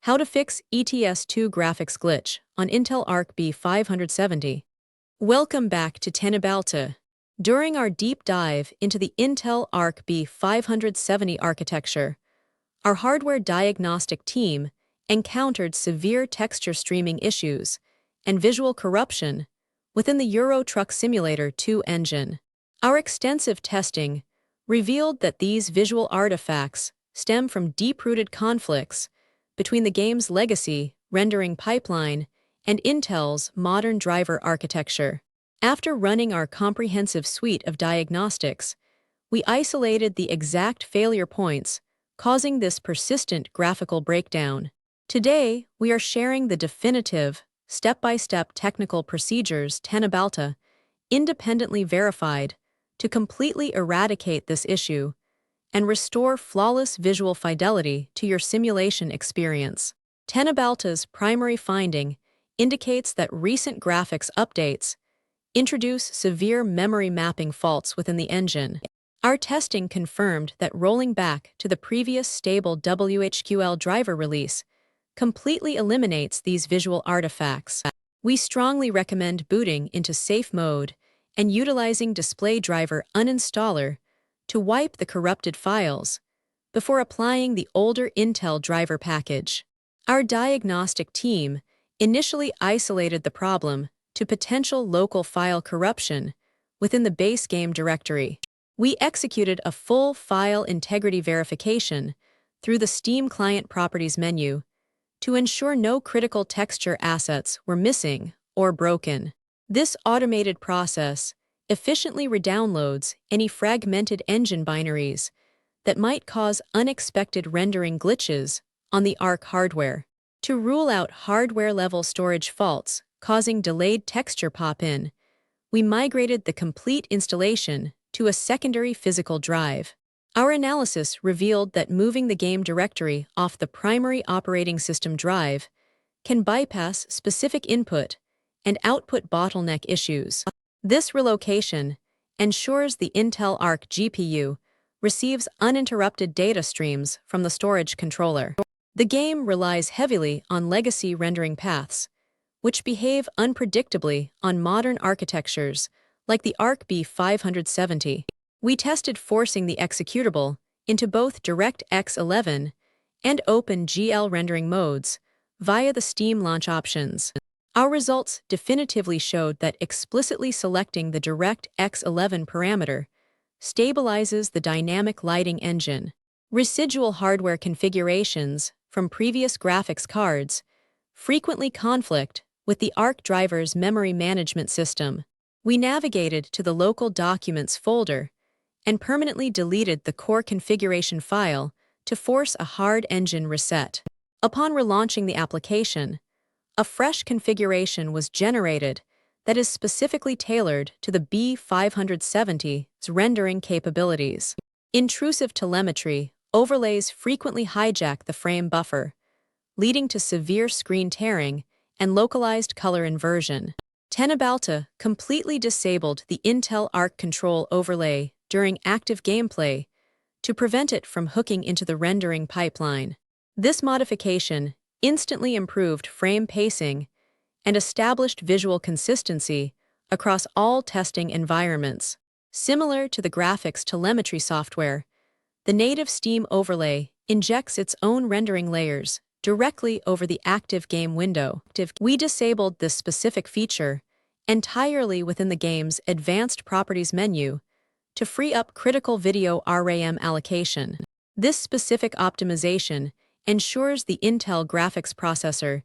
How to fix ETS2 graphics glitch on Intel Arc B570. Welcome back to Teknobalta. During our deep dive into the Intel Arc B570 architecture, our hardware diagnostic team encountered severe texture streaming issues and visual corruption within the Euro Truck Simulator 2 engine. Our extensive testing revealed that these visual artifacts stem from deep-rooted conflicts between the game's legacy rendering pipeline and Intel's modern driver architecture. After running our comprehensive suite of diagnostics, we isolated the exact failure points causing this persistent graphical breakdown. Today, we are sharing the definitive, step-by-step technical procedures Teknobalta independently verified to completely eradicate this issue and restore flawless visual fidelity to your simulation experience. Teknobalta's primary finding indicates that recent graphics updates introduce severe memory mapping faults within the engine. Our testing confirmed that rolling back to the previous stable WHQL driver release completely eliminates these visual artifacts. We strongly recommend booting into safe mode and utilizing Display Driver Uninstaller to wipe the corrupted files before applying the older Intel driver package. Our diagnostic team initially isolated the problem to potential local file corruption within the base game directory. We executed a full file integrity verification through the Steam Client Properties menu to ensure no critical texture assets were missing or broken. This automated process efficiently redownloads any fragmented engine binaries that might cause unexpected rendering glitches on the Arc hardware. To rule out hardware-level storage faults causing delayed texture pop-in, we migrated the complete installation to a secondary physical drive. Our analysis revealed that moving the game directory off the primary operating system drive can bypass specific input and output bottleneck issues. This relocation ensures the Intel Arc GPU receives uninterrupted data streams from the storage controller. The game relies heavily on legacy rendering paths, which behave unpredictably on modern architectures like the Arc B570. We tested forcing the executable into both DirectX 11 and OpenGL rendering modes via the Steam launch options. Our results definitively showed that explicitly selecting the DirectX 11 parameter stabilizes the dynamic lighting engine. Residual hardware configurations from previous graphics cards frequently conflict with the Arc driver's memory management system. We navigated to the local documents folder and permanently deleted the core configuration file to force a hard engine reset. Upon relaunching the application, a fresh configuration was generated that is specifically tailored to the B570's rendering capabilities. Intrusive telemetry overlays frequently hijack the frame buffer, leading to severe screen tearing and localized color inversion. Teknobalta completely disabled the Intel Arc control overlay during active gameplay to prevent it from hooking into the rendering pipeline. This modification instantly improved frame pacing and established visual consistency across all testing environments. Similar to the graphics telemetry software, the native Steam overlay injects its own rendering layers directly over the active game window. We disabled this specific feature entirely within the game's Advanced Properties menu to free up critical video RAM allocation. This specific optimization ensures the Intel graphics processor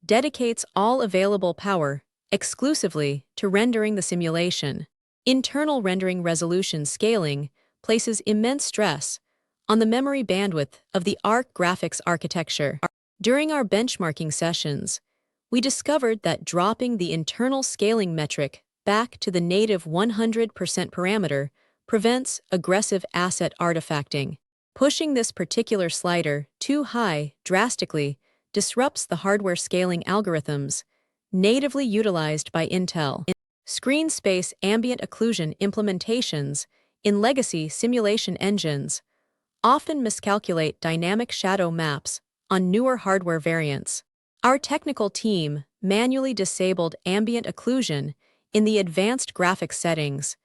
dedicates all available power exclusively to rendering the simulation. Internal rendering resolution scaling places immense stress on the memory bandwidth of the Arc graphics architecture. During our benchmarking sessions, we discovered that dropping the internal scaling metric back to the native 100% parameter prevents aggressive asset artifacting. Pushing this particular slider too high drastically disrupts the hardware scaling algorithms natively utilized by Intel. Screen space ambient occlusion implementations in legacy simulation engines often miscalculate dynamic shadow maps on newer hardware variants. Our technical team manually disabled ambient occlusion in the advanced graphics settings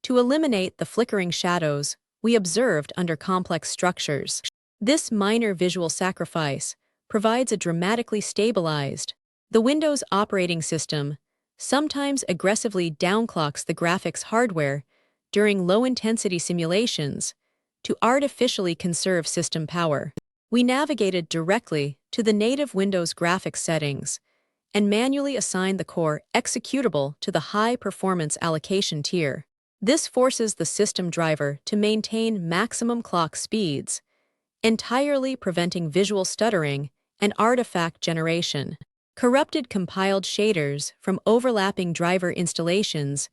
to eliminate the flickering shadows we observed under complex structures. This minor visual sacrifice provides a dramatically stabilized. The Windows operating system sometimes aggressively downclocks the graphics hardware during low-intensity simulations to artificially conserve system power. We navigated directly to the native Windows graphics settings and manually assigned the core executable to the high-performance allocation tier. This forces the system driver to maintain maximum clock speeds, entirely preventing visual stuttering and artifact generation. Corrupted compiled shaders from overlapping driver installations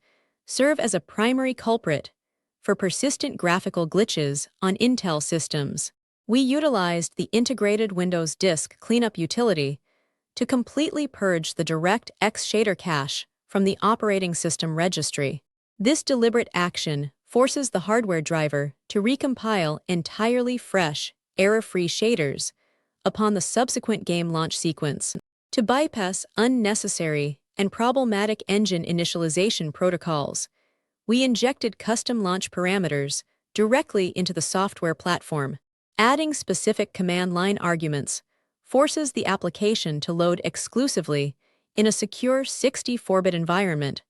serve as a primary culprit for persistent graphical glitches on Intel systems. We utilized the integrated Windows Disk Cleanup utility to completely purge the DirectX shader cache from the operating system registry. This deliberate action forces the hardware driver to recompile entirely fresh, error-free shaders upon the subsequent game launch sequence. To bypass unnecessary and problematic engine initialization protocols, we injected custom launch parameters directly into the software platform. Adding specific command line arguments forces the application to load exclusively in a secure 64-bit environment,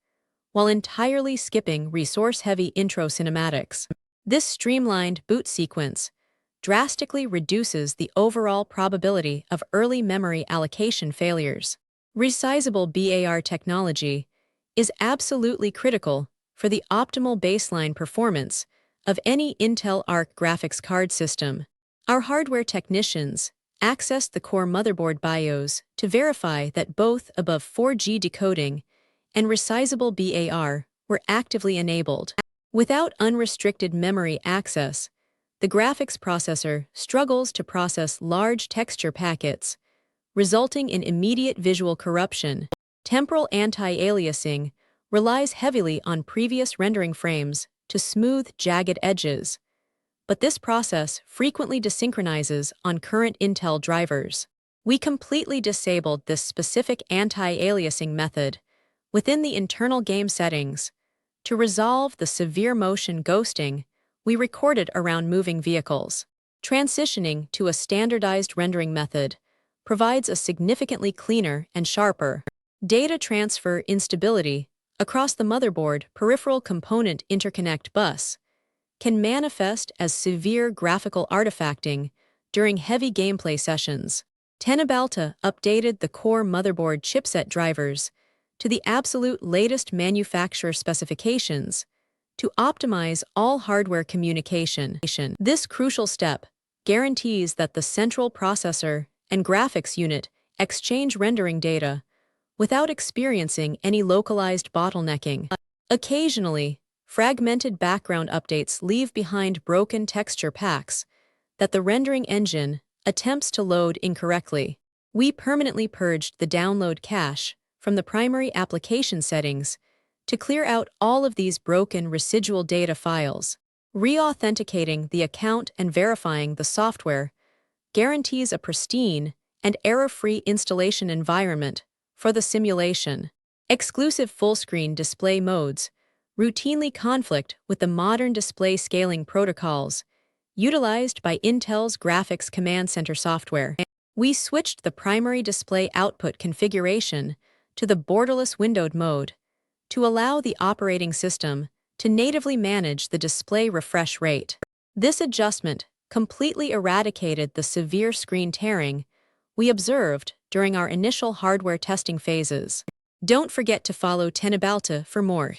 while entirely skipping resource-heavy intro cinematics. This streamlined boot sequence drastically reduces the overall probability of early memory allocation failures. Resizable BAR technology is absolutely critical for the optimal baseline performance of any Intel Arc graphics card system. Our hardware technicians accessed the core motherboard BIOS to verify that both above 4G decoding and resizable BAR were actively enabled. Without unrestricted memory access, the graphics processor struggles to process large texture packets, resulting in immediate visual corruption. Temporal anti-aliasing relies heavily on previous rendering frames to smooth jagged edges, but this process frequently desynchronizes on current Intel drivers. We completely disabled this specific anti-aliasing method within the internal game settings to resolve the severe motion ghosting we recorded around moving vehicles. Transitioning to a standardized rendering method provides a significantly cleaner and sharper data transfer instability across the motherboard peripheral component interconnect bus can manifest as severe graphical artifacting during heavy gameplay sessions. Teknobalta updated the core motherboard chipset drivers to the absolute latest manufacturer specifications to optimize all hardware communication. This crucial step guarantees that the central processor and graphics unit exchange rendering data without experiencing any localized bottlenecking. Occasionally, fragmented background updates leave behind broken texture packs that the rendering engine attempts to load incorrectly. We permanently purged the download cache from the primary application settings to clear out all of these broken residual data files. Re-authenticating the account and verifying the software guarantees a pristine and error-free installation environment for the simulation. Exclusive full-screen display modes routinely conflict with the modern display scaling protocols utilized by Intel's graphics command center software. We switched the primary display output configuration to the borderless windowed mode to allow the operating system to natively manage the display refresh rate. This adjustment completely eradicated the severe screen tearing we observed during our initial hardware testing phases. Don't forget to follow Teknobalta for more.